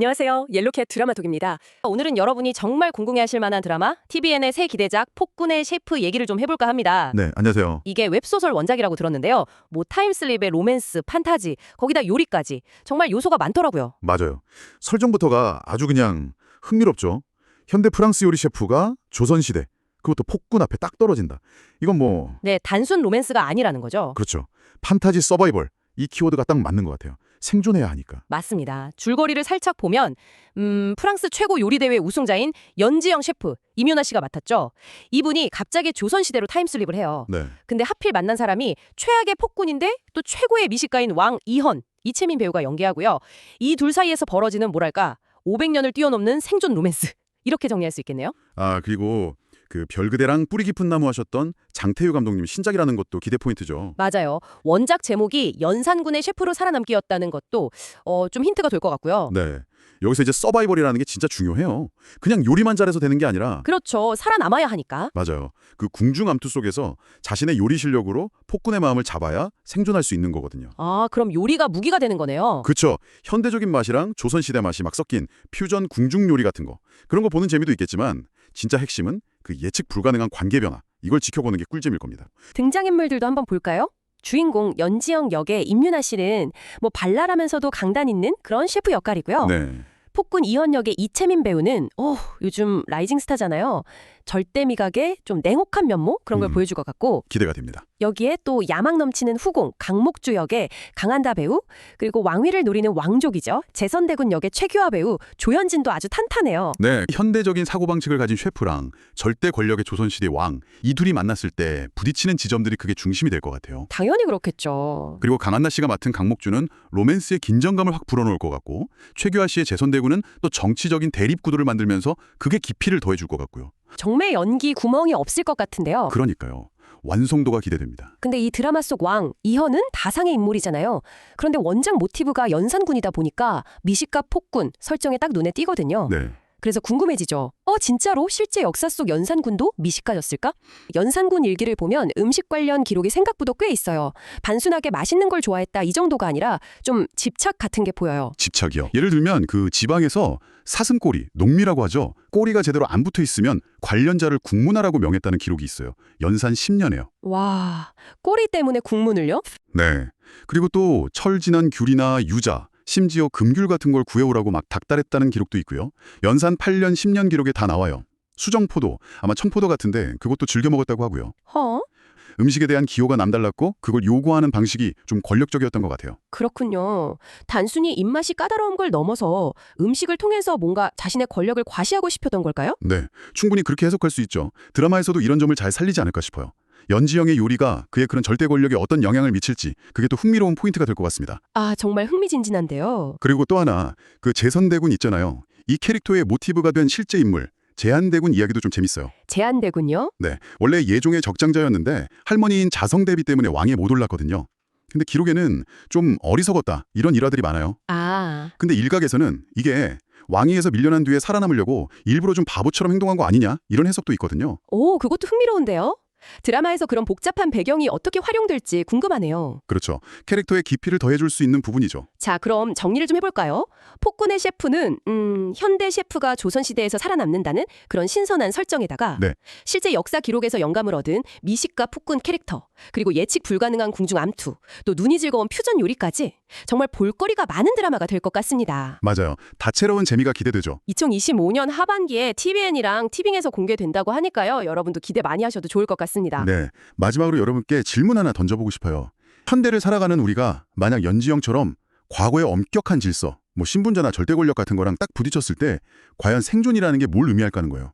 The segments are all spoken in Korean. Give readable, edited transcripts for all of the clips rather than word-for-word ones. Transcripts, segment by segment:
안녕하세요. 옐로캣 드라마톡입니다. 오늘은 여러분이 정말 궁금해하실 만한 드라마 TVN의 새 기대작 폭군의 셰프 얘기를 좀 해볼까 합니다. 네, 안녕하세요. 이게 웹소설 원작이라고 들었는데요. 뭐 타임슬립의 로맨스, 판타지, 거기다 요리까지 정말 요소가 많더라고요. 맞아요. 설정부터가 아주 그냥 흥미롭죠. 현대 프랑스 요리 셰프가 조선시대, 그것도 폭군 앞에 딱 떨어진다. 이건 뭐, 네, 단순 로맨스가 아니라는 거죠. 그렇죠. 판타지 서바이벌, 이 키워드가 딱 맞는 것 같아요. 생존해야 하니까. 맞습니다. 줄거리를 살짝 보면 프랑스 최고 요리대회 우승자인 연지영 셰프, 임윤아 씨가 맡았죠. 이분이 갑자기 조선시대로 타임슬립을 해요. 네. 근데 하필 만난 사람이 최악의 폭군인데 또 최고의 미식가인 왕 이현, 이채민 배우가 연기하고요. 이 둘 사이에서 벌어지는 뭐랄까 500년을 뛰어넘는 생존 로맨스. 이렇게 정리할 수 있겠네요. 아, 그리고 그 별그대랑 뿌리 깊은 나무 하셨던 장태유 감독님 신작이라는 것도 기대 포인트죠. 맞아요. 원작 제목이 연산군의 셰프로 살아남기였다는 것도 좀 힌트가 될 것 같고요. 네. 여기서 이제 서바이벌이라는 게 진짜 중요해요. 그냥 요리만 잘해서 되는 게 아니라 그렇죠. 살아남아야 하니까. 맞아요. 그 궁중암투 속에서 자신의 요리 실력으로 폭군의 마음을 잡아야 생존할 수 있는 거거든요. 아, 그럼 요리가 무기가 되는 거네요. 그쵸. 현대적인 맛이랑 조선시대 맛이 막 섞인 퓨전 궁중 요리 같은 거. 그런 거 보는 재미도 있겠지만 진짜 핵심은 그 예측 불가능한 관계 변화. 이걸 지켜보는 게 꿀잼일 겁니다. 등장인물들도 한번 볼까요? 주인공 연지영 역의 임윤아 씨는 뭐 발랄하면서도 강단 있는 그런 셰프 역할이고요. 네. 폭군 이현 역의 이채민 배우는 요즘 라이징 스타잖아요. 절대 미각의 좀 냉혹한 면모 그런 걸 보여줄 것 같고 기대가 됩니다. 여기에 또 야망 넘치는 후공 강목주 역의 강한다 배우 그리고 왕위를 노리는 왕족이죠. 재선대군 역의 최규하 배우 조현진도 아주 탄탄해요. 네. 현대적인 사고방식을 가진 셰프랑 절대 권력의 조선시대 왕, 이 둘이 만났을 때 부딪히는 지점들이 그게 중심이 될 것 같아요. 당연히 그렇겠죠. 그리고 강한나 씨가 맡은 강목주는 로맨스의 긴장감을 확 불어넣을 것 같고 최규하 씨의 재선대군은 또 정치적인 대립구도를 만들면서 그게 깊이를 더해줄 것 같고요. 정말 연기 구멍이 없을 것 같은데요. 그러니까요. 완성도가 기대됩니다. 근데 이 드라마 속 왕, 이현은 다상의 인물이잖아요. 그런데 원작 모티브가 연산군이다 보니까 미식가 폭군 설정에 딱 눈에 띄거든요. 네. 그래서 궁금해지죠. 진짜로 실제 역사 속 연산군도 미식가였을까? 연산군 일기를 보면 음식 관련 기록이 생각보다 꽤 있어요. 단순하게 맛있는 걸 좋아했다 이 정도가 아니라 좀 집착 같은 게 보여요. 집착이요. 예를 들면 그 지방에서 사슴꼬리, 농미라고 하죠. 꼬리가 제대로 안 붙어 있으면 관련자를 국문하라고 명했다는 기록이 있어요. 연산 10년에요. 와, 꼬리 때문에 국문을요? 네. 그리고 또 철진한 귤이나 유자, 심지어 금귤 같은 걸 구해오라고 막 닥달했다는 기록도 있고요. 연산 8년, 10년 기록에 다 나와요. 수정포도, 아마 청포도 같은데 그것도 즐겨 먹었다고 하고요. 음식에 대한 기호가 남달랐고 그걸 요구하는 방식이 좀 권력적이었던 것 같아요. 그렇군요. 단순히 입맛이 까다로운 걸 넘어서 음식을 통해서 뭔가 자신의 권력을 과시하고 싶었던 걸까요? 네, 충분히 그렇게 해석할 수 있죠. 드라마에서도 이런 점을 잘 살리지 않을까 싶어요. 연지영의 요리가 그의 그런 절대 권력에 어떤 영향을 미칠지 그게 또 흥미로운 포인트가 될 것 같습니다. 아, 정말 흥미진진한데요. 그리고 또 하나, 그 재선대군 있잖아요. 이 캐릭터의 모티브가 된 실제 인물, 제한대군 이야기도 좀 재밌어요. 제한대군요? 네, 원래 예종의 적장자였는데 할머니인 자성대비 때문에 왕에 못 올랐거든요. 근데 기록에는 좀 어리석었다 이런 일화들이 많아요. 아, 근데 일각에서는 이게 왕위에서 밀려난 뒤에 살아남으려고 일부러 좀 바보처럼 행동한 거 아니냐 이런 해석도 있거든요. 오, 그것도 흥미로운데요? 드라마에서 그런 복잡한 배경이 어떻게 활용될지 궁금하네요. 그렇죠. 캐릭터의 깊이를 더해줄 수 있는 부분이죠. 자, 그럼 정리를 좀 해볼까요? 폭군의 셰프는 현대 셰프가 조선시대에서 살아남는다는 그런 신선한 설정에다가 네. 실제 역사 기록에서 영감을 얻은 미식가 폭군 캐릭터 그리고 예측 불가능한 궁중 암투 또 눈이 즐거운 퓨전 요리까지 정말 볼거리가 많은 드라마가 될 것 같습니다. 맞아요. 다채로운 재미가 기대되죠. 2025년 하반기에 TVN이랑 티빙에서 공개된다고 하니까요. 여러분도 기대 많이 하셔도 좋을 것 같습니다. 네. 마지막으로 여러분께 질문 하나 던져보고 싶어요. 현대를 살아가는 우리가 만약 연지영처럼 과거의 엄격한 질서, 뭐 신분제나 절대 권력 같은 거랑 딱 부딪혔을 때 과연 생존이라는 게 뭘 의미할까 하는 거예요.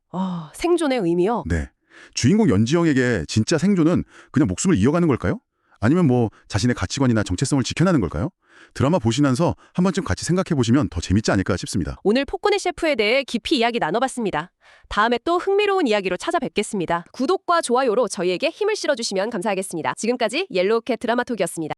생존의 의미요? 네. 주인공 연지영에게 진짜 생존은 그냥 목숨을 이어가는 걸까요? 아니면 뭐 자신의 가치관이나 정체성을 지켜내는 걸까요? 드라마 보시면서 한 번쯤 같이 생각해 보시면 더 재밌지 않을까 싶습니다. 오늘 폭군의 셰프에 대해 깊이 이야기 나눠봤습니다. 다음에 또 흥미로운 이야기로 찾아뵙겠습니다. 구독과 좋아요로 저희에게 힘을 실어주시면 감사하겠습니다. 지금까지 옐로우캣 드라마톡이었습니다.